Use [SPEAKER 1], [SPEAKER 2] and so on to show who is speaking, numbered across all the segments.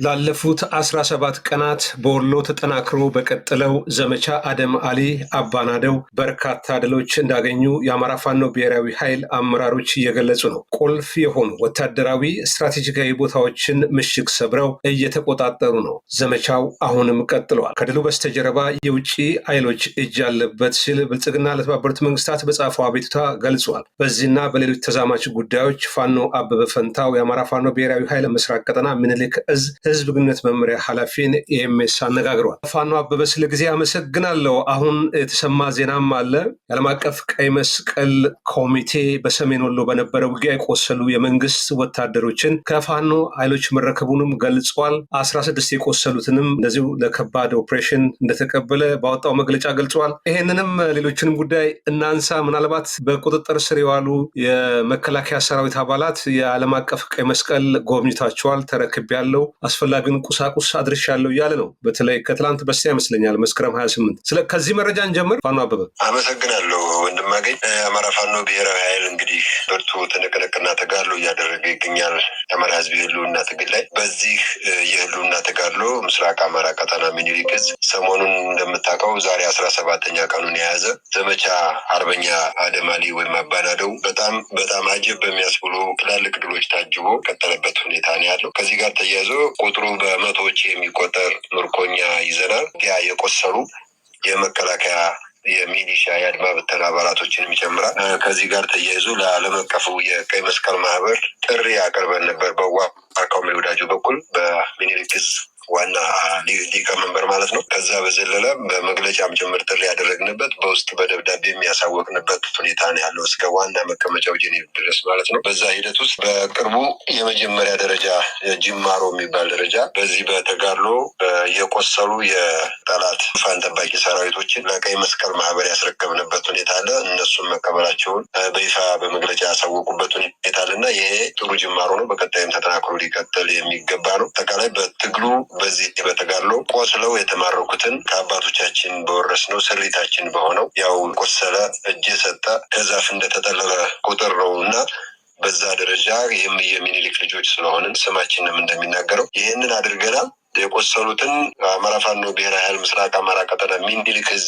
[SPEAKER 1] ላለፉት 17 ቀናት በወሎ ተጠናክሮ በቀጠለው ዘመቻ አደም አሊ አባናደው በርካታ ድሎች እንዳገኙ የአማራ ፋኖ ብሔራዊ ኃይል አመራሮች እየገለጹ ነው። ቁልፍ የሆኑ ወታደራዊ ስትራቴጂካዊ ቦታዎችን ምሽግ ሰብረው እየተቆጣጠሩ ነው። ዘመቻው አሁንም ቀጥሏል። ከድሉ በስተጀርባ የውጭ ኃይሎች እጅ አለበት ሲል ብልጽግና ለተባበሩት መንግስታት በጻፈው አቤቱታ ገልጿል። በዚህና በሌሎች ተዛማች ጉዳዮች ፋኖ አበበ ፈንታው የአማራ ፋኖ ብሔራዊ ኃይል ምስራቅ ቀጠና ምኒልክ እዝ ህዝብ ግንኙነት መምሪያ ኃላፊን ኤምኤስ አነጋግሯል። ፋኖ አበበ ስለ ጊዜ አመሰግናለሁ። አሁን የተሰማ ዜናም አለ። የዓለም አቀፍ ቀይ መስቀል ኮሚቴ በሰሜን ወሎ በነበረ ውጊያ የቆሰሉ የመንግስት ወታደሮችን ከፋኖ ኃይሎች መረከቡንም ገልጿል። 16 የቆሰሉትንም እንደዚሁ ለከባድ ኦፕሬሽን እንደተቀበለ ባወጣው መግለጫ ገልጿል። ይሄንንም ሌሎችንም ጉዳይ እናንሳ። ምናልባት በቁጥጥር ስር የዋሉ የመከላከያ ሰራዊት አባላት የዓለም አቀፍ ቀይ መስቀል ጎብኝታቸዋል፣ ተረክቤያለሁ፣ አስፈላጊውን ቁሳቁስ አድርሻለሁ እያለ ነው። በተለይ ከትላንት በስቲያ ይመስለኛል መስከረም 28። ከዚህ መረጃ እንጀምር። ፋኖ አበበ
[SPEAKER 2] አመሰግናለሁ ወንድማገኝ። የአማራ ፋኖ ብሔራዊ ኃይል እንግዲህ ብርቱ ትንቅንቅና ተጋድሎ እያደረገ ይገኛል። የአማራ ህዝብ የህልውና ትግል ላይ በዚህ የህልውና ተጋድሎ ምስራቅ አማራ ቀጠና ምኒልክ እዝ ሰሞኑን እንደምታውቀው ዛሬ 17ኛ ቀኑን የያዘ ዘመቻ አርበኛ አደም አሊ ወይም አባናደው በጣም አጀብ በሚያስብሉ ትላልቅ ድሎች ታጅቦ ቀጠለበት ሁኔታ ነው ያለው። ከዚህ ጋር ተያይዞ ቁጥሩ በመቶዎች የሚቆጠር ምርኮኛ ይዘናል። ያ የቆሰሉ የመከላከያ የሚሊሻ የአድማ ብተና አባላቶችንም ይጨምራል። ከዚህ ጋር ተያይዞ ለዓለም አቀፉ የቀይ መስቀል ማህበር ጥሪ አቅርበን ነበር በዋርካው ወዳጁ በኩል በምኒልክ እዝ ዋና ሊቀመንበር ማለት ነው። ከዛ በዘለለ በመግለጫም ጭምር ጥሪ ያደረግንበት በውስጥ በደብዳቤ የሚያሳወቅንበት ሁኔታ ነው ያለው እስከ ዋና መቀመጫው ጄኔቭ ድረስ ማለት ነው። በዛ ሂደት ውስጥ በቅርቡ የመጀመሪያ ደረጃ ጅማሮ የሚባል ደረጃ በዚህ በተጋድሎ የቆሰሉ የጠላት ዙፋን ጠባቂ ሰራዊቶችን ለቀይ መስቀል ማህበር ያስረከብንበት ሁኔታ አለ። እነሱን መቀበላቸውን በይፋ በመግለጫ ያሳወቁበት ሁኔታ አለና ይሄ ጥሩ ጅማሮ ነው። በቀጣይም ተጠናክሮ ሊቀጥል የሚገባ ነው። አጠቃላይ በትግሉ በዚህ በተጋድሎ ቆስለው የተማረኩትን ከአባቶቻችን በወረስነው ስሪታችን በሆነው ያው ቆሰለ እጅ የሰጠ ከዛፍ እንደተጠለለ ቁጥር ነው እና በዛ ደረጃ የሚኒሊክ ልጆች ስለሆንን ስማችንም እንደሚናገረው ይህንን አድርገናል። የቆሰሉትን አማራ ፋኖ ብሔራዊ ኃይል ምስራቅ አማራ ቀጠና ምኒልክ እዝ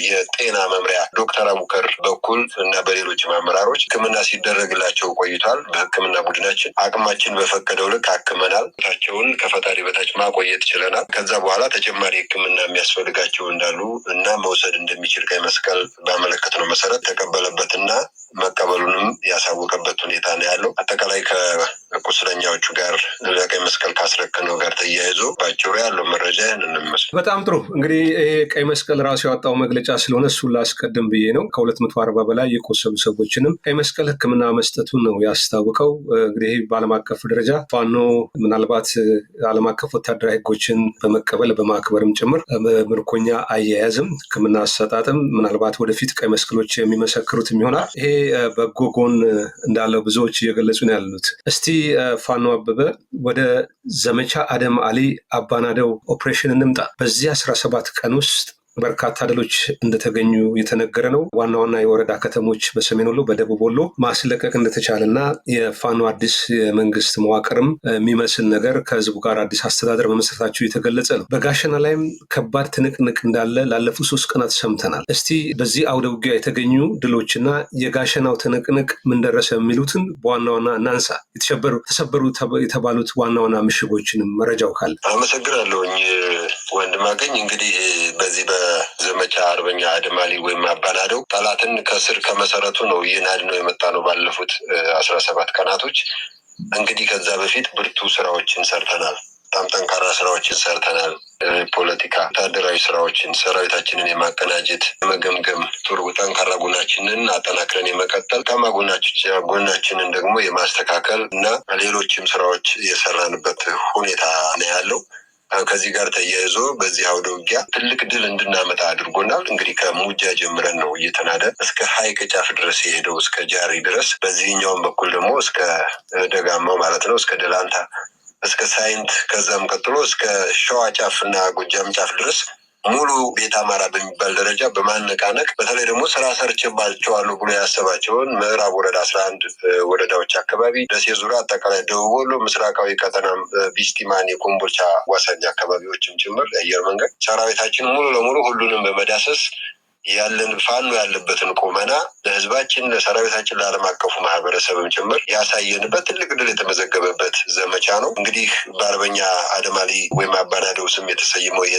[SPEAKER 2] የጤና መምሪያ ዶክተር አቡከር በኩል እና በሌሎችም አመራሮች ሕክምና ሲደረግላቸው ቆይቷል። በሕክምና ቡድናችን አቅማችን በፈቀደው ልክ አክመናል። ታቸውን ከፈጣሪ በታች ማቆየት ችለናል። ከዛ በኋላ ተጨማሪ ሕክምና የሚያስፈልጋቸው እንዳሉ እና መውሰድ እንደሚችል ቀይ መስቀል ባመለከትነው መሰረት ተቀበለበትና መቀበሉንም ያሳወቀበት ሁኔታ ነው ያለው። አጠቃላይ ከቁስለኛዎቹ ጋር ለቀይ መስቀል ካስረከነው ጋር ተያይዞ ባጭሩ ያለው መረጃ ይህንን የሚመስለው።
[SPEAKER 1] በጣም ጥሩ። እንግዲህ ቀይ መስቀል ራሱ ያወጣው መግለጫ ስለሆነ እሱን ላስቀድም ብዬ ነው። ከ240 በላይ የቆሰሉ ሰዎችንም ቀይ መስቀል ሕክምና መስጠቱን ነው ያስታውቀው። እንግዲህ በዓለም አቀፍ ደረጃ ፋኖ ምናልባት ዓለም አቀፍ ወታደራዊ ሕጎችን በመቀበል በማክበርም ጭምር ምርኮኛ አያያዝም ሕክምና አሰጣጥም ምናልባት ወደፊት ቀይ መስቀሎች የሚመሰክሩትም ይሆናል። ይሄ በጎ ጎን እንዳለው ብዙዎች እየገለጹ ነው ያሉት። እስቲ ፋኖ አበበ ወደ ዘመቻ አደም አሊ አባናደው ኦፕሬሽን እንምጣ። በዚህ 17 ቀን ውስጥ በርካታ ድሎች እንደተገኙ የተነገረ ነው። ዋና ዋና የወረዳ ከተሞች በሰሜን ወሎ፣ በደቡብ ወሎ ማስለቀቅ እንደተቻለና የፋኖ አዲስ የመንግስት መዋቅርም የሚመስል ነገር ከህዝቡ ጋር አዲስ አስተዳደር መመስረታቸው የተገለጸ ነው። በጋሸና ላይም ከባድ ትንቅንቅ እንዳለ ላለፉት 3 ቀናት ሰምተናል። እስቲ በዚህ አውደ ውጊያ የተገኙ ድሎችና የጋሸናው ትንቅንቅ ምን ደረሰ የሚሉትን በዋና ዋና እናንሳ። ተሰበሩ የተባሉት ዋና ዋና ምሽጎችንም መረጃው ካለ።
[SPEAKER 2] አመሰግናለሁኝ ወንድማገኝ። እንግዲህ በዚህ ዘመቻ አርበኛ አደም አሊ ወይም አባናደው ጠላትን ከስር ከመሰረቱ ነው እየናድ ነው የመጣ ነው ባለፉት 17 ቀናቶች። እንግዲህ ከዛ በፊት ብርቱ ስራዎችን ሰርተናል። በጣም ጠንካራ ስራዎችን ሰርተናል። ፖለቲካ፣ ወታደራዊ ስራዎችን፣ ሰራዊታችንን የማቀናጀት መገምገም፣ ጥሩ ጠንካራ ጎናችንን አጠናክረን የመቀጠል ታማ ጎናችንን ደግሞ የማስተካከል እና ሌሎችም ስራዎች የሰራንበት ሁኔታ ነው ያለው። ከዚህ ጋር ተያይዞ በዚህ አውደ ውጊያ ትልቅ ድል እንድናመጣ አድርጎናል። እንግዲህ ከሙጃ ጀምረን ነው እየተናደ እስከ ሀይቅ ጫፍ ድረስ የሄደው እስከ ጃሪ ድረስ፣ በዚህኛውም በኩል ደግሞ እስከ ደጋማው ማለት ነው እስከ ደላንታ እስከ ሳይንት፣ ከዛም ቀጥሎ እስከ ሸዋ ጫፍ እና ጎጃም ጫፍ ድረስ ሙሉ ቤት አማራ በሚባል ደረጃ በማነቃነቅ በተለይ ደግሞ ስራ ሰርቼባቸዋለሁ ብሎ ያሰባቸውን ምዕራብ ወረዳ 11 ወረዳዎች አካባቢ፣ ደሴ ዙሪያ፣ አጠቃላይ ደቡብ ወሎ፣ ምስራቃዊ ቀጠና ቢስቲማን፣ የኮምቦልቻ ዋሳኝ አካባቢዎችም ጭምር የአየር መንገድ ሰራዊታችን ሙሉ ለሙሉ ሁሉንም በመዳሰስ ያለን ፋኖ ያለበትን ቁመና ለህዝባችን፣ ለሰራዊታችን፣ ለዓለም አቀፉ ማህበረሰብም ጭምር ያሳየንበት ትልቅ ድል የተመዘገበበት ዘመቻ ነው። እንግዲህ በአርበኛ አደማሊ ወይም አባናደው ስም የተሰየመው ይሄ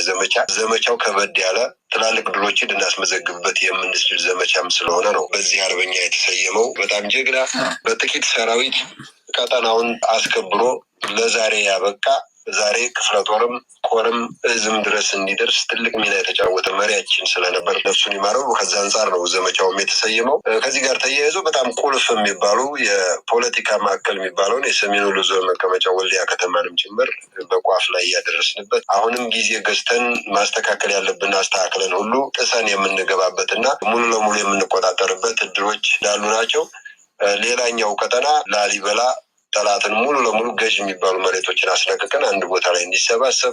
[SPEAKER 2] ዘመቻው ከበድ ያለ ትላልቅ ድሎችን ልናስመዘግብበት የምንችል ዘመቻም ስለሆነ ነው በዚህ አርበኛ የተሰየመው። በጣም ጀግና፣ በጥቂት ሰራዊት ቀጠናውን አስከብሮ ለዛሬ ያበቃ፣ ዛሬ ክፍለ ጦርም ኮርም እዝም ድረስ እንዲደርስ ትልቅ ሚና የተጫወተ መሪያችን ስለነበር ነፍሱን ይማረው። ከዛ አንጻር ነው ዘመቻውም የተሰየመው። ከዚህ ጋር ተያይዞ በጣም ቁልፍ የሚባሉ የፖለቲካ ማዕከል የሚባለውን የሰሜን ወሎ ዞን መቀመጫ ወልዲያ ከተማንም ጭምር በቋፍ ላይ እያደረስንበት፣ አሁንም ጊዜ ገዝተን ማስተካከል ያለብን አስተካክለን ሁሉ ጥሰን የምንገባበትና ሙሉ ለሙሉ የምንቆጣጠርበት እድሎች እንዳሉ ናቸው። ሌላኛው ቀጠና ላሊበላ ጠላትን ሙሉ ለሙሉ ገዥ የሚባሉ መሬቶችን አስለቅቀን አንድ ቦታ ላይ እንዲሰባሰብ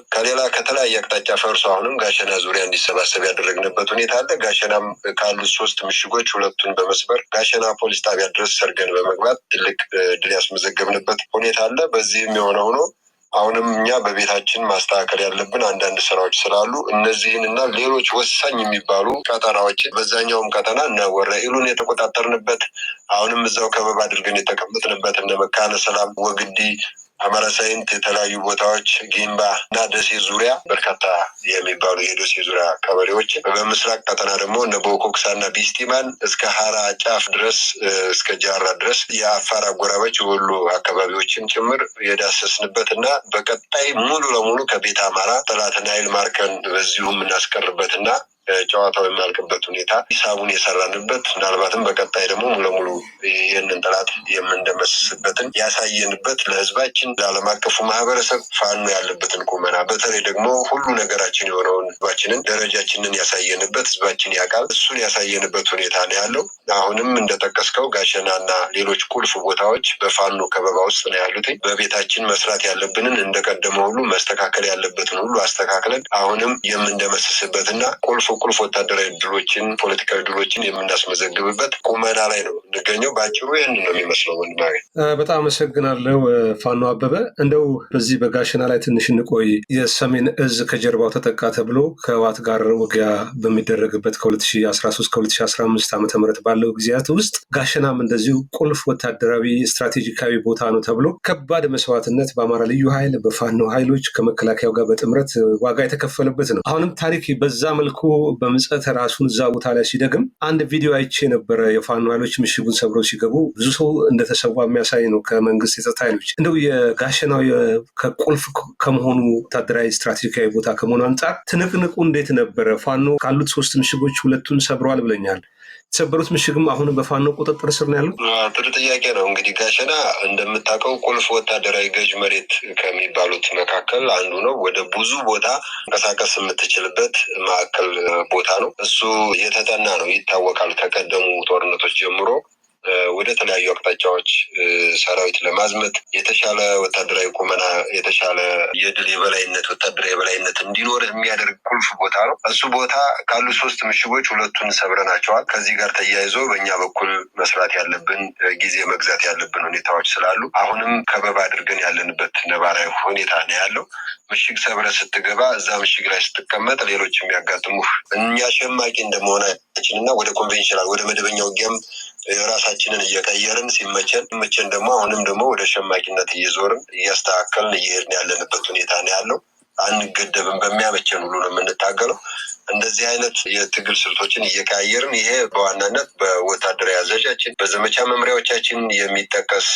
[SPEAKER 2] ከተለያየ አቅጣጫ ፈርሶ አሁንም ጋሸና ዙሪያ እንዲሰባሰብ ያደረግንበት ሁኔታ አለ። ጋሸናም ካሉት 3 ምሽጎች 2ቱን በመስበር ጋሸና ፖሊስ ጣቢያ ድረስ ሰርገን በመግባት ትልቅ ድል ያስመዘገብንበት ሁኔታ አለ። በዚህም የሆነ ሆኖ አሁንም እኛ በቤታችን ማስተካከል ያለብን አንዳንድ ስራዎች ስላሉ እነዚህን እና ሌሎች ወሳኝ የሚባሉ ቀጠናዎችን በዛኛውም ቀጠና እነ ወረኢሉን የተቆጣጠርንበት፣ አሁንም እዛው ከበባ አድርገን የተቀመጥንበት እነ መካነ ሰላም፣ ወግዲ፣ አማራ ሳይንት የተለያዩ ቦታዎች፣ ጊምባ እና ደሴ ዙሪያ በርካታ የሚባሉ የደሴ ዙሪያ ቀበሌዎች፣ በምስራቅ ቀጠና ደግሞ እነ ቦኮክሳ እና ቢስቲማን እስከ ሀራ ጫፍ ድረስ እስከ ጃራ ድረስ የአፋር አጎራባች የወሎ አካባቢዎችን ጭምር የዳሰስንበት እና በቀጣይ ሙሉ ለሙሉ ከቤት አማራ ጠላትን ኃይል ማርከን በዚሁ የምናስቀርበት እና ጨዋታው የሚያልቅበት ሁኔታ ሂሳቡን የሰራንበት፣ ምናልባትም በቀጣይ ደግሞ ሙሉ ለሙሉ ይህንን ጠላት የምንደመስስበትን ያሳየንበት፣ ለህዝባችን፣ ለዓለም አቀፉ ማህበረሰብ ፋኖ ያለበትን ቁመና በተለይ ደግሞ ሁሉ ነገራችን የሆነውን ህዝባችንን ደረጃችንን ያሳየንበት፣ ህዝባችን ያውቃል እሱን ያሳየንበት ሁኔታ ነው ያለው። አሁንም እንደጠቀስከው ጋሸናና ሌሎች ቁልፍ ቦታዎች በፋኖ ከበባ ውስጥ ነው ያሉት። በቤታችን መስራት ያለብንን እንደቀደመ ሁሉ መስተካከል ያለበትን ሁሉ አስተካክለን አሁንም የምንደመስስበትና ቁልፍ ወታደራዊ ድሎችን፣ ፖለቲካዊ ድሎችን የምናስመዘግብበት ቁመና ላይ ነው እንገኘው። በአጭሩ ይህን ነው የሚመስለው። ወንድማገ
[SPEAKER 1] በጣም አመሰግናለሁ ፋኖ አበበ። እንደው በዚህ በጋሸና ላይ ትንሽ እንቆይ። የሰሜን እዝ ከጀርባው ተጠቃ ተብሎ ከህወሓት ጋር ውጊያ በሚደረግበት ከ2013 ከ2015 ዓ.ም ባለው ጊዜያት ውስጥ ጋሸናም እንደዚሁ ቁልፍ ወታደራዊ ስትራቴጂካዊ ቦታ ነው ተብሎ ከባድ መስዋዕትነት በአማራ ልዩ ኃይል በፋኖ ኃይሎች ከመከላከያው ጋር በጥምረት ዋጋ የተከፈለበት ነው። አሁንም ታሪክ በዛ መልኩ በምጸት ራሱን እዛ ቦታ ላይ ሲደግም አንድ ቪዲዮ አይቼ ነበረ። የፋኖ ኃይሎች ምሽጉን ሰብረው ሲገቡ ብዙ ሰው እንደተሰዋ የሚያሳይ ነው ከመንግስት የጸጥታ ኃይሎች። እንደው የጋሸናው ከቁልፍ ከመሆኑ ወታደራዊ ስትራቴጂካዊ ቦታ ከመሆኑ አንጻር ትንቅንቁ እንዴት ነበረ? ፋኖ ካሉት 3 ምሽጎች 2ቱን ሰብረዋል ብለኛል። የተሰበሩት ምሽግም አሁን በፋኖ ቁጥጥር ስር ነው ያሉት?
[SPEAKER 2] ጥሩ ጥያቄ ነው። እንግዲህ ጋሸና እንደምታውቀው ቁልፍ ወታደራዊ ገዥ መሬት ከሚባሉት መካከል አንዱ ነው። ወደ ብዙ ቦታ መንቀሳቀስ የምትችልበት ማዕከል ቦታ ነው። እሱ የተጠና ነው፣ ይታወቃል። ከቀደሙ ጦርነቶች ጀምሮ ወደ ተለያዩ አቅጣጫዎች ሰራዊት ለማዝመት የተሻለ ወታደራዊ ቁመና፣ የተሻለ የድል የበላይነት፣ ወታደራዊ የበላይነት እንዲኖር የሚያደርግ ቁልፍ ቦታ ነው። እሱ ቦታ ካሉ 3 ምሽጎች 2ቱን ሰብረናቸዋል። ከዚህ ጋር ተያይዞ በእኛ በኩል መስራት ያለብን ጊዜ መግዛት ያለብን ሁኔታዎች ስላሉ አሁንም ከበባ አድርገን ያለንበት ነባራዊ ሁኔታ ነው ያለው። ምሽግ ሰብረ ስትገባ እዛ ምሽግ ላይ ስትቀመጥ ሌሎች የሚያጋጥሙ እኛ ሸማቂ እንደመሆናችን እና ወደ ኮንቬንሽናል ወደ መደበኛ ውጊያም ራሳችንን እየቀየርን ሲመቸን ደግሞ አሁንም ደግሞ ወደ ሸማቂነት እየዞርን እያስተካከልን እየሄድን ያለንበት ሁኔታ ነው ያለው። አንገደብም፣ በሚያመቸን ሁሉ ነው የምንታገለው። እንደዚህ አይነት የትግል ስልቶችን እየቀያየርን ይሄ በዋናነት በወታደራዊ አዛዣችን በዘመቻ መምሪያዎቻችን የሚጠቀስ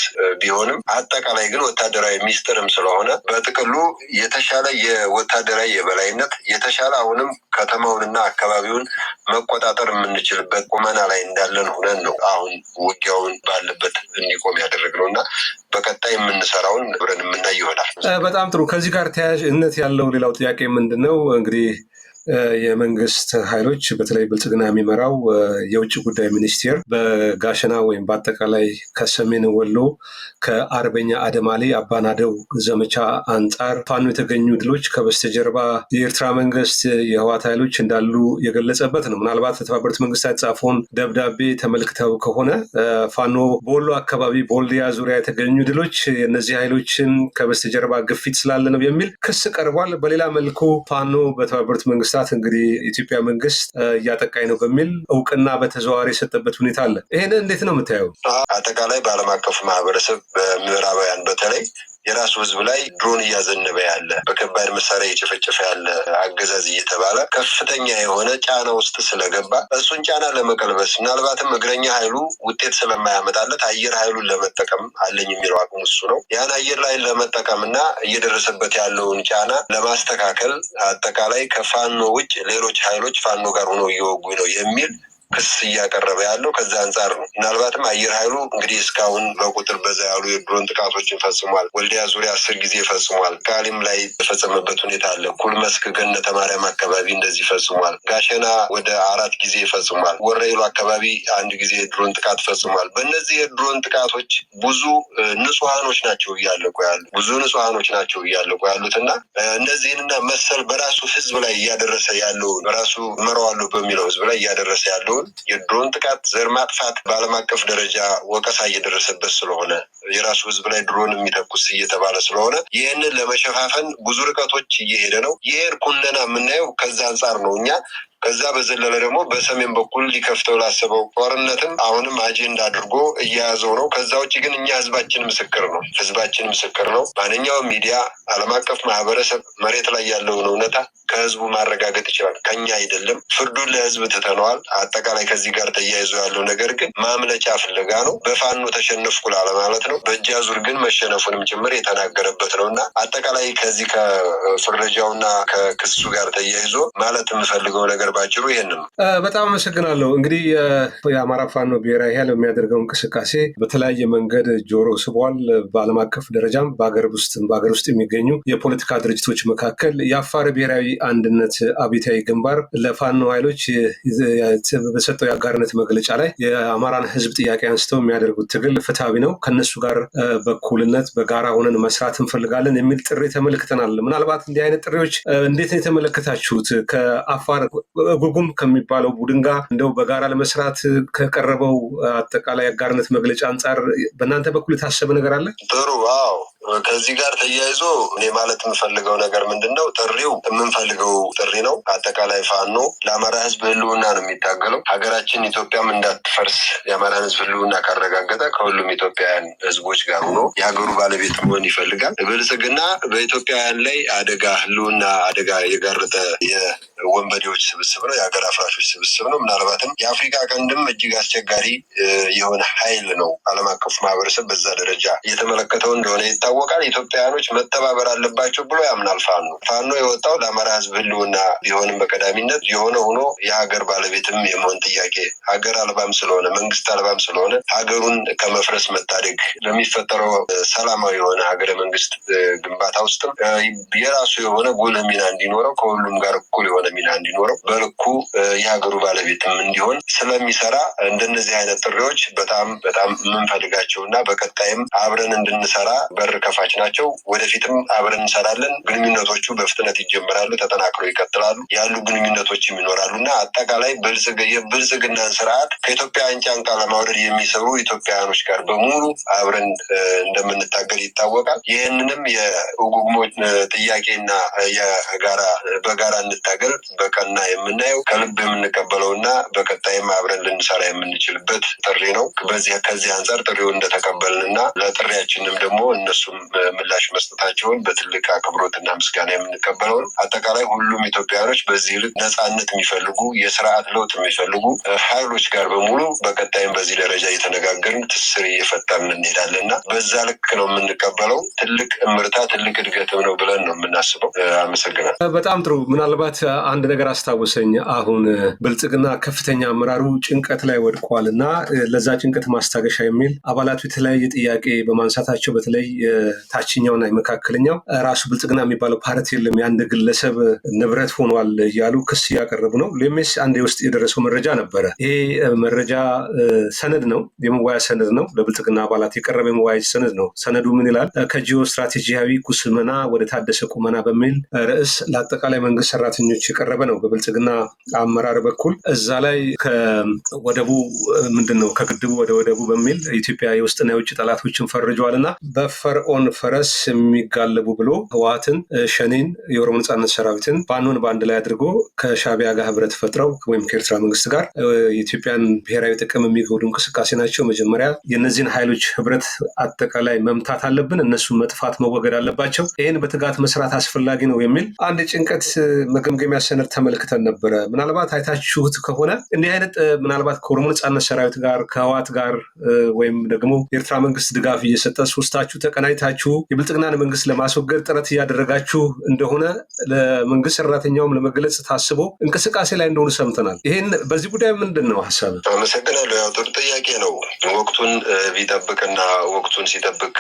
[SPEAKER 2] ቢሆንም አጠቃላይ ግን ወታደራዊ ሚስጥርም ስለሆነ በጥቅሉ የተሻለ የወታደራዊ የበላይነት የተሻለ አሁንም ከተማውንና አካባቢውን መቆጣጠር የምንችልበት ቁመና ላይ እንዳለን ሆነን ነው አሁን ውጊያውን ባለበት እንዲቆም ያደረግነው እና በቀጣይ የምንሰራውን ብረን የምናይ ይሆናል።
[SPEAKER 1] በጣም ጥሩ። ከዚህ ጋር ተያያዥነት ያለው ሌላው ጥያቄ ምንድን ነው? እንግዲህ የመንግስት ኃይሎች በተለይ ብልጽግና የሚመራው የውጭ ጉዳይ ሚኒስቴር በጋሸና ወይም በአጠቃላይ ከሰሜን ወሎ ከአርበኛ አደማሊ አባናደው ዘመቻ አንጻር ፋኖ የተገኙ ድሎች ከበስተጀርባ የኤርትራ መንግስት የህወሓት ኃይሎች እንዳሉ የገለጸበት ነው። ምናልባት ለተባበሩት መንግስታት የተጻፈውን ደብዳቤ ተመልክተው ከሆነ ፋኖ በወሎ አካባቢ በወልዲያ ዙሪያ የተገኙ ድሎች የእነዚህ ኃይሎችን ከበስተጀርባ ግፊት ስላለ ነው የሚል ክስ ቀርቧል። በሌላ መልኩ ፋኖ በተባበሩት መንግስታት እንግዲህ የኢትዮጵያ መንግስት እያጠቃኝ ነው በሚል እውቅና በተዘዋዋሪ የሰጠበት ሁኔታ አለ። ይሄንን እንዴት ነው የምታየው?
[SPEAKER 2] አጠቃላይ በዓለም አቀፉ ማህበረሰብ በምዕራባውያን በተለይ የራሱ ህዝብ ላይ ድሮን እያዘነበ ያለ በከባድ መሳሪያ እየጨፈጨፈ ያለ አገዛዝ እየተባለ ከፍተኛ የሆነ ጫና ውስጥ ስለገባ እሱን ጫና ለመቀልበስ ምናልባትም እግረኛ ኃይሉ ውጤት ስለማያመጣለት አየር ኃይሉን ለመጠቀም አለኝ የሚለው አቅሙ እሱ ነው። ያን አየር ላይ ለመጠቀም እና እየደረሰበት ያለውን ጫና ለማስተካከል አጠቃላይ ከፋኖ ውጭ ሌሎች ኃይሎች ፋኖ ጋር ሆነው እየወጉ ነው የሚል ክስ እያቀረበ ያለው ከዛ አንጻር ነው። ምናልባትም አየር ኃይሉ እንግዲህ እስካሁን በቁጥር በዛ ያሉ የድሮን ጥቃቶችን ፈጽሟል። ወልዲያ ዙሪያ 10 ጊዜ ፈጽሟል። ቃሊም ላይ የፈጸመበት ሁኔታ አለ። ኩልመስክ ገነተ ማርያም አካባቢ እንደዚህ ፈጽሟል። ጋሸና ወደ 4 ጊዜ ፈጽሟል። ወረኢሉ አካባቢ 1 ጊዜ የድሮን ጥቃት ፈጽሟል። በእነዚህ የድሮን ጥቃቶች ብዙ ንጹሃኖች ናቸው እያለቁ ያሉት እና እነዚህንና መሰል በራሱ ህዝብ ላይ እያደረሰ ያለውን በራሱ እመራዋለሁ በሚለው ህዝብ ላይ እያደረሰ ያለውን የድሮን ጥቃት ዘር ማጥፋት በዓለም አቀፍ ደረጃ ወቀሳ እየደረሰበት ስለሆነ የራሱ ህዝብ ላይ ድሮን የሚተኩስ እየተባለ ስለሆነ ይህንን ለመሸፋፈን ብዙ ርቀቶች እየሄደ ነው። ይሄን ኩነና የምናየው ከዛ አንጻር ነው። እኛ ከዛ በዘለለ ደግሞ በሰሜን በኩል ሊከፍተው ላሰበው ጦርነትም አሁንም አጀንዳ አድርጎ እየያዘው ነው። ከዛ ውጭ ግን እኛ ህዝባችን ምስክር ነው። ማንኛውም ሚዲያ፣ ዓለም አቀፍ ማህበረሰብ መሬት ላይ ያለውን እውነታ ከህዝቡ ማረጋገጥ ይችላል። ከኛ አይደለም። ፍርዱን ለህዝብ ትተነዋል። አጠቃላይ ከዚህ ጋር ተያይዞ ያለው ነገር ግን ማምለጫ ፍለጋ ነው። በፋኖ ተሸነፍኩ ማለት ነው። በእጅ አዙር ግን መሸነፉንም ጭምር የተናገረበት ነው እና አጠቃላይ ከዚህ ከፍረጃውና ከክሱ ጋር ተያይዞ ማለት የምፈልገው ነገር ባጭሩ ይሄንን ነው።
[SPEAKER 1] በጣም አመሰግናለሁ። እንግዲህ የአማራ ፋኖ ብሔራዊ ኃይል የሚያደርገው እንቅስቃሴ በተለያየ መንገድ ጆሮ ስቧል። በዓለም አቀፍ ደረጃም በሀገር ውስጥ የሚገኙ የፖለቲካ ድርጅቶች መካከል የአፋር ብሔራዊ አንድነት አብዮታዊ ግንባር ለፋኖ ኃይሎች በሰጠው የአጋርነት መግለጫ ላይ የአማራን ህዝብ ጥያቄ አንስተው የሚያደርጉት ትግል ፍትሃዊ ነው፣ ከነሱ ጋር በእኩልነት በጋራ ሆነን መስራት እንፈልጋለን የሚል ጥሪ ተመልክተናል። ምናልባት እንዲህ አይነት ጥሪዎች እንዴት ነው የተመለከታችሁት? ከአፋር ጉጉም ከሚባለው ቡድን ጋር እንደው በጋራ ለመስራት ከቀረበው አጠቃላይ አጋርነት መግለጫ አንጻር በእናንተ በኩል የታሰበ ነገር አለ?
[SPEAKER 2] ጥሩ። አዎ፣ ከዚህ ጋር ተያይዞ እኔ ማለት የምፈልገው ነገር ምንድን ነው? ጥሪው የምንፈልገው ጥሪ ነው። አጠቃላይ ፋኖ ለአማራ ህዝብ ህልውና ነው የሚታገለው። ሀገራችን ኢትዮጵያም እንዳትፈርስ የአማራን ህዝብ ህልውና ካረጋገጠ ከሁሉም ኢትዮጵያውያን ህዝቦች ጋር ሆኖ የሀገሩ ባለቤት መሆን ይፈልጋል። ብልጽግና በኢትዮጵያውያን ላይ ህልውና አደጋ የጋረጠ የወንበዴዎች ስብስብ ነው። የሀገር አፍራሾች ስብስብ ነው። ምናልባትም የአፍሪካ ቀንድም እጅግ አስቸጋሪ የሆነ ኃይል ነው። ዓለም አቀፉ ማህበረሰብ በዛ ደረጃ እየተመለከተው እንደሆነ ይታወቃል። ኢትዮጵያውያኖች መተባበር አለባቸው ብሎ ያምናል ፋኖ የወጣው ለአማራ ህዝብ ህልውና ቢሆንም በቀዳሚነት የሆነ ሆኖ የሀገር ባለቤትም የመሆን ጥያቄ ሀገር አልባም ስለሆነ መንግስት አልባም ስለሆነ ሀገሩን ከመፍረስ መታደግ ለሚፈጠረው ሰላማዊ የሆነ ሀገረ መንግስት ግንባታ ውስጥም የራሱ የሆነ ጉልህ ሚና እንዲኖረው ከሁሉም ጋር እኩል የሆነ ሚና እንዲኖረው በልኩ የሀገሩ ባለቤትም እንዲሆን ስለሚሰራ እንደነዚህ አይነት ጥሪዎች በጣም የምንፈልጋቸው እና በቀጣይም አብረን እንድንሰራ በር ከፋች ናቸው። ወደፊትም አብረን እንሰራለን። ግንኙነቶቹ በፍጥነት ይጀምራሉ፣ ተጠናክረው ይቀጥላሉ። ያሉ ግንኙነቶችም ይኖራሉ እና አጠቃላይ የብልጽግናን ስርዓት ከኢትዮጵያውያን ጫንቃ ለማውረድ የሚሰሩ ኢትዮጵያውያኖች ጋር በሙሉ አብረን እንደምንታገል ይታወቃል። ይህንንም የጉጉሞች ጥያቄና በጋራ እንታገል በቀና የምናየው ከልብ የምንቀበለው እና በቀጣይም አብረን ልንሰራ የምንችልበት ጥሪ ነው። ከዚህ አንጻር ጥሪውን እንደተቀበልን እና ለጥሪያችንም ደግሞ እነሱም ምላሽ መስጠታቸውን በትልቅ አክብሮትና ምስጋና የምንቀበለው ነው። አጠቃላይ ሁሉም ኢትዮጵያውያኖች በዚህ ልክ ነጻነት የሚፈልጉ የስርዓት ለውጥ የሚፈልጉ ኃይሎች ጋር በሙሉ በቀጣይም በዚህ ደረጃ እየተነጋገርን ትስስር እየፈጠርን እንሄዳለን እና በዛ ልክ ነው የምንቀበለው። ትልቅ እምርታ ትልቅ እድገትም ነው ብለን ነው የምናስበው። አመሰግናል።
[SPEAKER 1] በጣም ጥሩ። ምናልባት አንድ ነገር አስታውሰኝ። አሁን ብልጽግና ከፍተኛ አመራሩ ጭንቀት ላይ ወድቋል እና ለዛ ጭንቀት ማስታገሻ የሚል አባላቱ የተለያየ ጥያቄ በማንሳታቸው በተለይ የታችኛውና የመካከለኛው ራሱ ብልጽግና የሚባለው ፓርቲ የለም የአንድ ግለሰብ ንብረት ሆኗል እያሉ ክስ እያቀረቡ ነው። ለኤምኤስ አንድ ውስጥ የደረሰው መረጃ ነበረ። ይሄ መረጃ ሰነድ ነው፣ የመዋያ ሰነድ ነው። ለብልጽግና አባላት የቀረበ የመዋያ ሰነድ ነው። ሰነዱ ምን ይላል? ከጂኦ ስትራቴጂያዊ ኩስመና ወደ ታደሰ ቁመና በሚል ርዕስ ለአጠቃላይ መንግስት ሰራተኞች የቀረበ ነው በብልጽግና አመራር በኩል። እዛ ላይ ከወደቡ ምንድነው ከግድቡ ወደ ወደቡ በሚል ኢትዮጵያ የውስጥና የውጭ ጠላቶችን ፈርጀዋልና በፈርዖን ፈረስ የሚጋለቡ ብሎ ህወሓትን፣ ሸኔን፣ የኦሮሞ ነጻነት ሰራዊትን ፋኖን በአንድ ላይ አድርጎ ከሻዕቢያ ጋር ህብረት ፈጥረው ወይም ከኤርትራ መንግስት ጋር የኢትዮጵያን ብሔራዊ ጥቅም የሚጎዱ እንቅስቃሴ ናቸው። መጀመሪያ የእነዚህን ኃይሎች ህብረት አጠቃላይ መምታት አለብን፣ እነሱን መጥፋት መወገድ አለባቸው፣ ይህን በትጋት መስራት አስፈላጊ ነው የሚል አንድ ጭንቀት መገምገሚያ ሰነድ ተመልክተን ነበረ። ምናልባት አይታችሁት ከሆነ እንዲህ አይነት ምናልባት ከኦሮሞ ነጻነት ሰራዊት ጋር ከህወሓት ጋር ወይም ደግሞ የኤርትራ መንግስት ድጋፍ እየሰጠ ሶስታችሁ ተቀናይታችሁ የብልጽግናን መንግስት ለማስወገድ ጥረት እያደረጋችሁ እንደሆነ ለመንግስት ሰራተኛውም ለመግለጽ ታስቦ እንቅስቃሴ ላይ እንደሆኑ ሰምተናል። ይሄን በዚህ ጉዳይ ምንድን ነው ሀሳብ?
[SPEAKER 2] አመሰግናለሁ። ያው ጥሩ ጥያቄ ነው። ወቅቱን ቢጠብቅና ወቅቱን ሲጠብቅ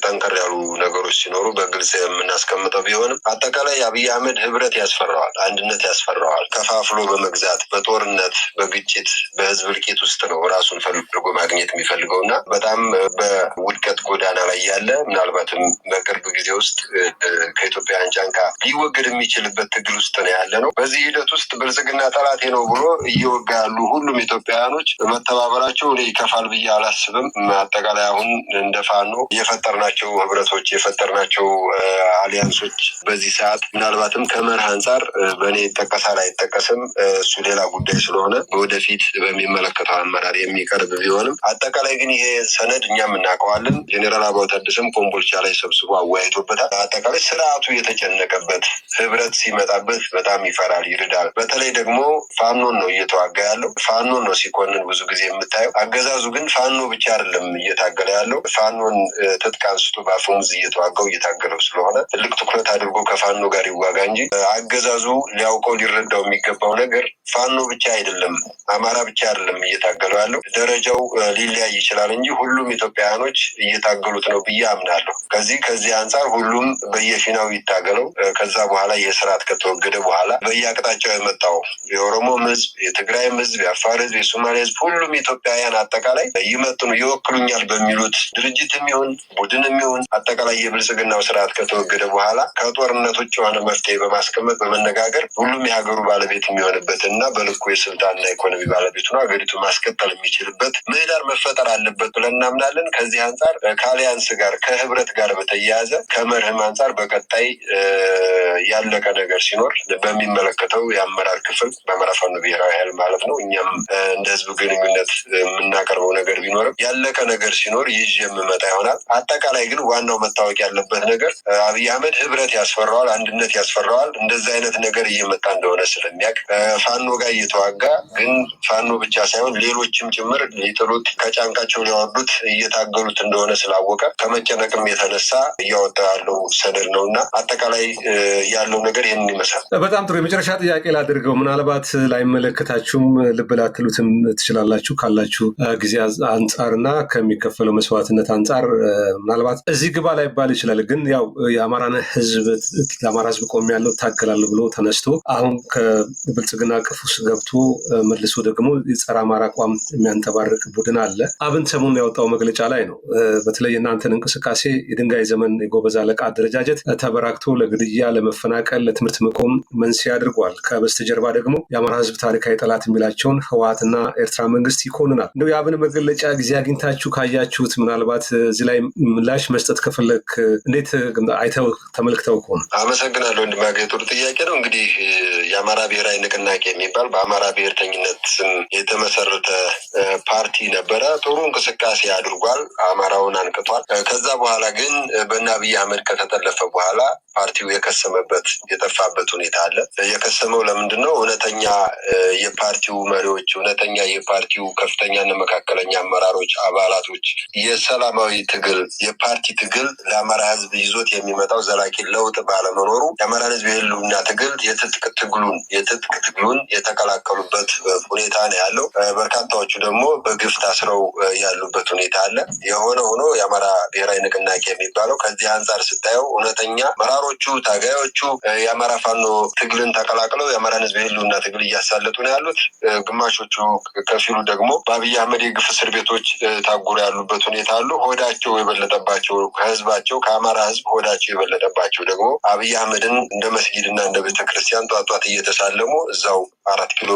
[SPEAKER 2] ጠንከር ያሉ ነገሮች ሲኖሩ በግልጽ የምናስቀምጠው ቢሆንም አጠቃላይ አብይ አህመድ ህብረት ያስፈራዋል፣ አንድነት ያስፈራዋል። ከፋፍሎ በመግዛት በጦርነት በግጭት በህዝብ እልቂት ውስጥ ነው ራሱን ፈልጎ ማግኘት የሚፈልገው እና በጣም በውድቀት ጎዳና ላይ ያለ ምናልባትም በቅርብ ጊዜ ውስጥ ከኢትዮጵያውያን ጫንቃ ሊወገድ የሚችልበት ትግል ውስጥ ነው ያለ ነው። በዚህ ሂደት ውስጥ ብልጽግና ጠላቴ ነው ብሎ እየወጋ ያሉ ሁሉም ኢትዮጵያውያኖች መተባበራቸው እኔ ይከፋል ብዬ አላስብም። አጠቃላይ አሁን እንደ ፋኖ የፈጠርናቸው ህብረቶች የፈጠርናቸው አሊያንሶች በዚህ ሰዓት ምናልባትም ከመርህ አንጻር በእኔ ይጠቀሳል አይጠቀስም እሱ ሌላ ጉዳይ ስለሆነ ወደፊት በሚመለከተው አመራር የሚቀርብ ቢሆንም አጠቃላይ ግን ይሄ ሰነድ እኛም እናውቀዋለን። ጄኔራል አበባው ታደሰም ኮምቦልቻ ላይ ሰብስቦ አወያይቶበታል። አጠቃላይ ስርዓቱ የተጨነቀበት ህብረት ሲመጣበት በጣም ይፈራል፣ ይርዳል። በተለይ ደግሞ ፋኖን ነው እየተዋጋ ያለው፣ ፋኖን ነው ሲኮንን ብዙ ጊዜ የምታየው። አገዛዙ ግን ፋኖ ብቻ አይደለም እየታገለ ያለው፣ ፋኖን ትጥቅ አንስቶ በአፈሙዝ እየተዋጋው እየታገለው ስለሆነ ትልቅ ትኩረት አድርጎ ከፋኖ ጋር ይዋጋ እንጂ አገዛዙ ሊያውቀው ሊረዳው የሚገባው ነገር ፋኖ ብቻ አይደለም፣ አማራ ብቻ አይደለም እየታገለው ያለው። ደረጃው ሊለያይ ይችላል እንጂ ሁሉም ኢትዮጵያውያኖች እየታገሉት ነው ብዬ አምናለሁ። ከዚህ አንጻር ሁሉም በየፊናው ይታገለው። ከዛ በኋላ የስርዓት ከተወገደ በኋላ በየአቅጣጫው የመጣው የኦሮሞም ህዝብ፣ የትግራይም ህዝብ፣ የአፋር ህዝብ፣ የሶማሌ ህዝብ ሁሉም ኢትዮጵያውያን አጠቃላይ ይመጥኑ ይወክሉኛል በሚሉት ድርጅትም ይሁን ቡድንም ይሁን አጠቃላይ የብልጽግናው ስርዓት ከተወገደ በኋላ ከጦርነት ውጭ የሆነ መፍትሄ በማስቀመጥ በመነጋገር ሁሉም የሀገሩ ባለቤት የሚሆንበት እና በልኩ የስልጣንና ኢኮኖሚ ባለቤት ሆኖ ሀገሪቱ ማስቀጠል የሚችልበት ምህዳር መፈጠር አለበት ብለን እናምናለን። ከዚህ አንጻር ከአሊያንስ ጋር ከህብረት ጋር በተያያዘ ከመርህም አንጻር በቀጣይ ያለቀ ነገር ሲኖር በሚመለከተው የአመራር ክፍል በአማራ ፋኖ ብሔራዊ ኃይል ማለት ነው እኛም እንደ ህዝብ ግንኙነት የምናቀርበው ነገር ቢኖርም ያለቀ ነገር ሲኖር ይዤ የምመጣ ይሆናል። አጠቃላይ ግን ዋናው መታወቅ ያለበት ነገር አብይ አህመድ ህብረት ያስፈራዋል፣ አንድነት ያስፈራዋል። እንደዚህ አይነት ነገር እየመጣ እንደሆነ ስለሚያውቅ ፋኖ ጋር እየተዋጋ ግን ፋኖ ብቻ ሳይሆን ሌሎችም ጭምር ሊጥሉት ከጫንቃቸው ሊያወርዱት እየታገሉት እንደሆነ ስላወቀ ከመጨነቅም የተነሳ እያወጣ ያለው ሰነድ ነው እና አጠቃላይ ያለው ነገር ይህንን ይመስላል።
[SPEAKER 1] በጣም ጥሩ። የመጨረሻ ጥያቄ ላድርገው። ምናልባት ላይመለከታችሁም ልብ ላትሉትም ትችላላችሁ ካላችሁ ጊዜ አንጻር እና ከሚከፈለው መስዋዕትነት አንጻር ምናልባት እዚህ ግባ ላይባል ይችላል። ግን ያው የአማራን ህዝብ ለአማራ ህዝብ ቆሜያለሁ እታገላለሁ ብሎ ተነስቶ አሁን ከብልጽግና ቅፍ ውስጥ ገብቶ መልሶ ደግሞ የጸረ አማራ አቋም የሚያንጸባርቅ ቡድን አለ። አብን ሰሞኑን ያወጣው መግለጫ ላይ ነው በተለይ እናንተን እንቅስቃሴ የድንጋይ ዘመን የጎበዝ አለቃ አደረጃጀት ተበራክቶ ለግድያ፣ ለመፈናቀል፣ ለትምህርት መቆም መንስኤ አድርጓል። ከበስተጀርባ ደግሞ የአማራ ህዝብ ታሪካዊ ጠላት የሚላቸውን ህወሓትና ኤርትራ መንግስት ይኮንናል። እንደው የአብን መግለጫ ጊዜ አግኝታችሁ ካያችሁት ምናልባት እዚህ ላይ ምላሽ መስጠት ከፈለክ እንዴት አይተው ተመልክተው ከሆነ?
[SPEAKER 2] አመሰግናለሁ ወንድማገ። ጥሩ ጥያቄ ነው። እንግዲህ የአማራ ብሔራዊ ንቅናቄ የሚባል በአማራ ብሔርተኝነት ስም የተመሰረተ ፓርቲ ነበረ። ጥሩ እንቅስቃሴ አድርጓል፣ አማራውን አንቅቷል። ከዛ በኋላ ግን በአብይ አህመድ ከተጠለፈ በኋላ ፓርቲው የከሰመበት የጠፋበት ሁኔታ አለ። የከሰመው ለምንድነው? እውነተኛ የፓርቲው መሪዎች፣ እውነተኛ የፓርቲው ከፍተኛና መካከለኛ አመራሮች፣ አባላቶች የሰላማዊ ትግል የፓርቲ ትግል ለአማራ ህዝብ ይዞት የሚመጣው ዘላቂ ለውጥ ባለመኖሩ የአማራን ህዝብ የህልውና ትግል የትጥቅ ትግሉን የተቀላቀሉበት ሁኔታ ነው ያለው። በርካታዎቹ ደግሞ በግፍ ታስረው ያሉበት ሁኔታ አለ። የሆነ ሆኖ የአማራ ብሔራዊ ንቅናቄ የሚባለው ከዚህ አንጻር ስታየው እውነተኛ መራሮቹ ታጋዮቹ የአማራ ፋኖ ትግልን ተቀላቅለው የአማራን ህዝብ የህልውና ትግል እያሳለጡ ነው ያሉት። ግማሾቹ ከፊሉ ደግሞ በአብይ አህመድ የግፍ እስር ቤቶች ታጉረው ያሉበት ሁኔታ አሉ። ሆዳቸው የበለጠባቸው ከህዝባቸው ከአማራ ህዝብ ሆዳቸው የበለጠባቸው ደግሞ አብይ አህመድን እንደ መስጊድና እንደ ቤተክርስቲያን ጧጧት እየተሳለሙ እዛው 4 ኪሎ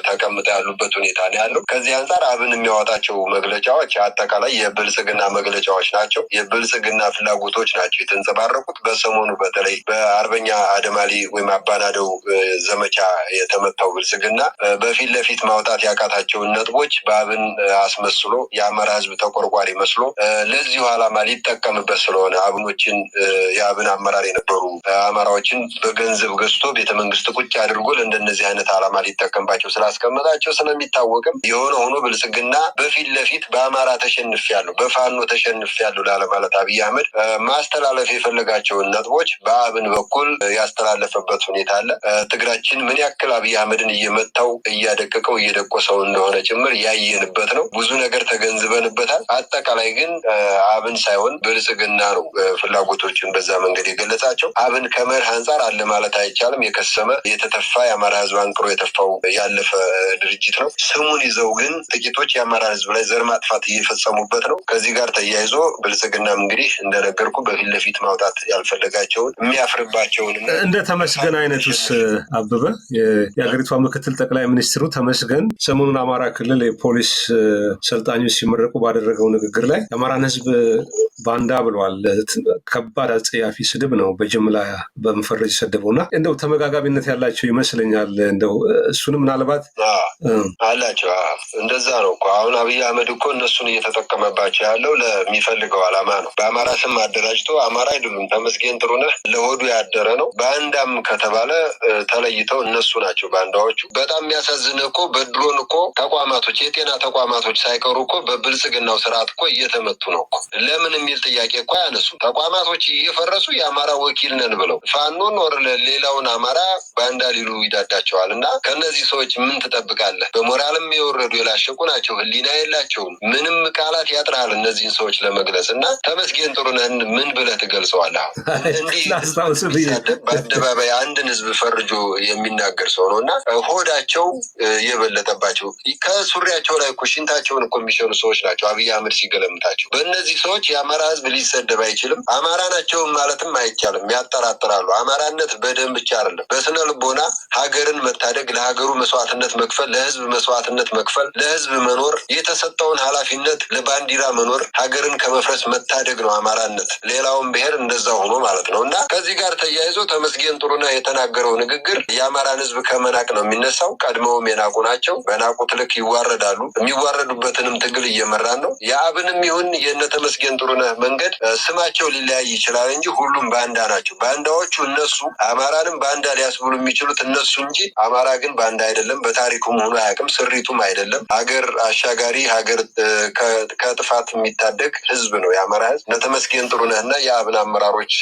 [SPEAKER 2] ተቀምጠው ያሉበት ሁኔታ ነው ያለው። ከዚህ አንጻር አብን የሚያወጣቸው መግለጫዎች አጠቃላይ የብልጽግና መግለጫዎች ናቸው። የብልጽግና ፍላጎቶች ናቸው የተንጸባረቁት። በሰሞኑ በተለይ በአርበኛ አደማሊ ወይም አባናደው ዘመቻ የተመታው ብልጽግና በፊት ለፊት ማውጣት ያቃታቸውን ነጥቦች በአብን አስመስሎ የአማራ ህዝብ ተቆርቋሪ መስሎ ለዚሁ ዓላማ ሊጠቀምበት ስለሆነ አብኖችን የአብን አመራር የነበሩ አማራዎችን በገንዘብ ገዝቶ ቤተመንግስት ቁጭ አድርጎ ለእንደነዚህ አይነት ዓላማ ሊጠቀምባቸው ስላስቀመጣቸው ስለሚታወቅም የሆነ ሆኖ ብልጽግና በፊት ለፊት በአማራ ተሸንፌያለሁ፣ በፋኖ ተሸንፌያለሁ ላለማለት አብይ አህመድ ማስተላለፍ የፈለጋቸውን ነጥቦች በአብን በኩል ያስተላለፈበት ሁኔታ አለ። ትግራችን ምን ያክል አብይ አህመድን እየመታው እያደቀቀው እየደቆሰው እንደሆነ ጭምር ያየንበት ነው። ብዙ ነገር ተገንዝበንበታል። አጠቃላይ ግን አብን ሳይሆን ብልጽግና ነው ፍላጎቶችን በዛ መንገድ የገለጻቸው። አብን ከመርህ አንጻር አለ ማለት አይቻልም። የከሰመ የተተፋ የአማራ ህዝብ አንቅሮ የተፋው ያለፈ ድርጅት ነው። ስሙን ይዘው ግን ጥቂቶች የአማራ ህዝብ ላይ ዘር ማጥፋት እየፈጸሙበት ነው። ከዚህ ጋር ተያይዞ ብልጽግናም እንግዲህ እንደነገርኩ በፊት ለፊት ማውጣት ያልፈለጋቸውን የሚያፍርባቸውን
[SPEAKER 1] እንደ ተመስገን አይነቱስ አበበ የሀገሪቷ ምክትል ጠቅላይ ሚኒስትሩ ተመስገን ሰሞኑን አማራ ክልል የፖሊስ ሰልጣኞች ሲመረቁ ባደረገው ንግግር ላይ የአማራን ህዝብ ባንዳ ብለዋል። ከባድ አጸያፊ ስድብ ነው በጅምላ በመፈረጅ ሰደበው እና እንደው ተመጋጋቢነት ያላቸው ይመስለኛል። እንደው እሱንም ምናልባት
[SPEAKER 2] አላቸው። እንደዛ ነው እኮ አሁን አብይ አህመድ እኮ እነሱን እየተጠቀመባቸው ያለው ለሚፈልገው ዓላማ ነው። በአማራ ስም አደራጅቶ አማራ አይደሉም ተመስገን ጥሩነህ ለሆዱ ያደረ ነው። ባንዳም ከተባለ ተለይተው እነሱ ናቸው ባንዳዎቹ። በጣም የሚያሳዝን እኮ በድሮን እኮ ተቋማቶች የጤና ተቋማቶች ሳይቀሩ እኮ በብልጽግናው ስርዓት እኮ እየተመቱ ነው እኮ። ለምን የሚል ጥያቄ እኮ ያነሱ ተቋማቶች እየፈረሱ የአማራ ወኪል ነን ብለው ፋኖን ወር ሌላውን አማራ ባንዳ ሊሉ ይዳዳቸዋል። እና ከነዚህ ሰዎች ምን ትጠብቃለህ? በሞራልም የወረዱ የላሸቁ ናቸው። ህሊና የላቸውም። ምንም ቃላት ያጥራል እነዚህን ሰዎች ለመግለጽ። እና ተመስገን ጥሩነህን ምን ብለህ ትገልጸዋለህ? እንዲህ በአደባባይ አንድን ህዝብ ፈርጆ የሚናገር ሰው ነው። እና ሆዳቸው የበለጠባቸው ከሱሪያቸው ላይ እኮ ሽንታቸውን እኮ የሚሸኑ ሰዎች ናቸው አብይ አህመድ ሲገለምታቸው። በእነዚህ ሰዎች የአማራ ህዝብ ሊሰደብ አይችልም። አማራ ናቸው ማለትም አይቻልም። ያጠራጥራሉ። አማራነት በደም ብቻ አይደለም፣ በስነ ልቦና ሀገርን መታደግ፣ ለሀገሩ መስዋዕትነት መክፈል፣ ለህዝብ መስዋዕትነት መክፈል፣ ለህዝብ መኖር፣ የተሰጠውን ኃላፊነት ለባንዲራ መኖር፣ ሀገርን ከመፍረስ መታደግ ነው አማራነት። ሌላውን ብሔር እንደዛ ሆኖ ማለት ነው። እና ከዚህ ጋር ተያይዞ ተመስገን ጥሩነህ የተናገረው ንግግር የአማራን ህዝብ ከመናቅ ነው የሚነሳው። ቀድመውም የናቁ ናቸው። በናቁት ልክ ይዋረዳሉ። የሚዋረዱበትንም ትግል እየመራን ነው። የአብንም ይሁን የነ ተመስገን ጥሩነህ መንገድ ስማቸው ሊለያይ ይችላል እንጂ ሁሉም ባንዳ ናቸው። ባንዳዎቹ እነሱ፣ አማራንም ባንዳ ሊያስብሉ የሚችሉት እነሱ እንጂ አማራ ግን ባንዳ አይደለም። በታሪኩም ሆኖ አያውቅም። ስሪቱም አይደለም። ሀገር አሻጋሪ ሀገር ከጥፋት የሚታደግ ህዝብ ነው የአማራ ህዝብ። እነ ተመስገን ጥሩነህና የአብን አመራሮች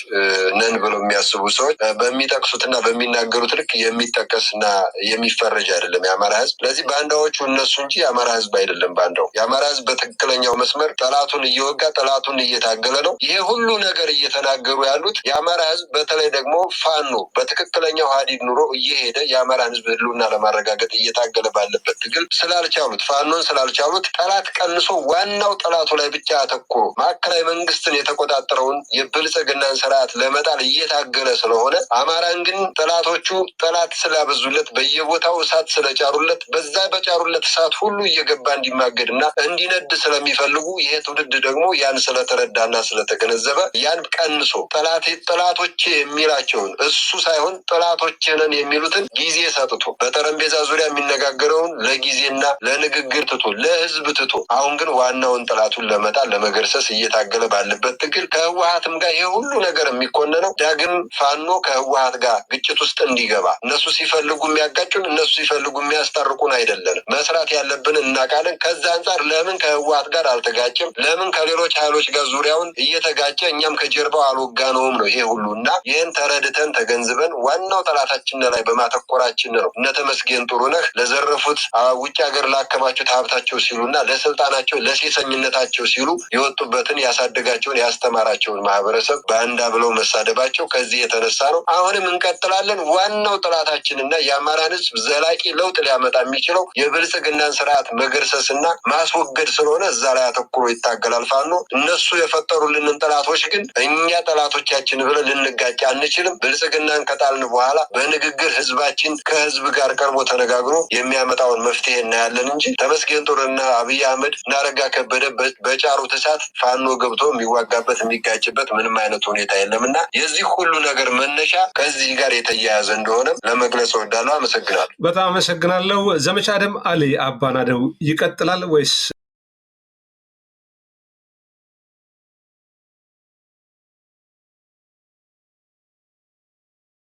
[SPEAKER 2] ነን ብለው የሚያስቡ ሰዎች በሚጠቅሱትና በሚናገሩት ልክ የሚጠቀስና የሚፈረጅ አይደለም የአማራ ህዝብ። ስለዚህ ባንዳዎቹ እነሱ እንጂ የአማራ ህዝብ አይደለም ባንዳው። የአማራ ህዝብ በትክክለኛው መስመር ጠላቱን እየወጋ ጠላቱን እየታገለ ነው። ይሄ ሁሉ ነገር እየተናገሩ ያሉት የአማራ ህዝብ በተለይ ደግሞ ፋኖ በትክክለኛው ሀዲድ ኑሮ እየሄደ የአማራን ህዝብ ህልውና ለማረጋገጥ እየታገለ ባለበት ትግል ስላልቻሉት ፋኖን ስላልቻሉት ጠላት ቀንሶ ዋናው ጠላቱ ላይ ብቻ አተኩሮ ማዕከላዊ መንግስትን የተቆጣጠረውን የብልጽግናን ስርዓት ለመጣል እየታገለ ስለሆነ አማራን ግን ጠላቶቹ ጠላት ስላበዙለት በየቦታው እሳት ስለጫሩለት በዛ በጫሩለት እሳት ሁሉ እየገባ እንዲማገድና እንዲነድ ስለሚፈልጉ ይሄ ትውልድ ደግሞ ያን ስለተረዳና ስለተገነዘበ ያን ቀንሶ ጠላቶቼ የሚላቸውን እሱ ሳይሆን ጠላቶቼ ነን የሚሉትን ጊዜ ሰጥቶ በጠረጴዛ ዙሪያ የሚነጋገረውን ለጊዜና ለንግግር ትቶ ለህዝብ ትቶ አሁን ግን ዋናውን ጠላቱን ለመጣል ለመገርሰስ እየታገለ ባለበት ትግል ከህወሓትም ጋር ይሄ ሁሉ ነገር የሚኮነነው ዳግም ፋኖ ከህወሓት ጋር ግጭት ውስጥ እንዲገባ እነሱ ሲፈልጉ የሚያጋጩን እነሱ ሲፈልጉ የሚያስታርቁን አይደለም። መስራት ያለብን እናውቃለን። ከዛ አንጻር ለምን ከህወሓት ጋር አልተጋጭም? ለምን ከሌሎች ኃይሎች ጋር ዙሪያውን እየተጋጨ እኛም ከጀርባው አልወጋነውም ነው ይሄ ሁሉና ይህን ተረድተን ተገንዝበን ዋናው ጠላታችን ላይ በማተኮራችን ነው እነ ተመስገን ጥሩነህ ለዘረፉት ውጭ ሀገር ላከማቹት ሀብታቸው ሲሉና ለስልጣናቸው ለሴሰኝነታቸው ሲሉ የወጡበትን ያሳደጋቸውን ያስተማራቸውን ማህበረሰብ ባንዳ ብለው መሳደባቸው ከዚህ የተነሳ ነው። አሁንም እንቀጥላለን። ዋናው ጠላታችንና የአማራን ህዝብ ዘላቂ ለውጥ ሊያመጣ የሚችለው የብልጽግናን ስርዓት መገርሰስና ማስወገድ ስለሆነ እዛ ላይ አተኩሮ ይታገላል ፋኖ። እነሱ የፈጠሩልንን ጠላቶች ግን እኛ ጠላቶቻችን ብለን ልንጋጭ አንችልም። ብልጽግናን ከጣልን በኋላ በንግግር ህዝባችን ከህዝብ ጋር ቀርቦ ተነጋግሮ የሚያመጣውን መፍትሄ እናያለን እንጂ ተመስገን ጥሩነህና አብይ አህመድ እና አረጋ ከበደ በጫሩት እሳት ፋኖ ገብቶ የሚዋጋበት የሚጋጭበት ምንም አይነት ሁኔታ የለምና የዚህ ሁሉ ነገር መነሻ ከዚህ ጋር የተያያዘ እንደሆነ ለመግለጽ እወዳለሁ። አመሰግናለሁ።
[SPEAKER 1] በጣም አመሰግናለሁ። ዘመቻ አደም አሊ አባናደው ይቀጥላል ወይስ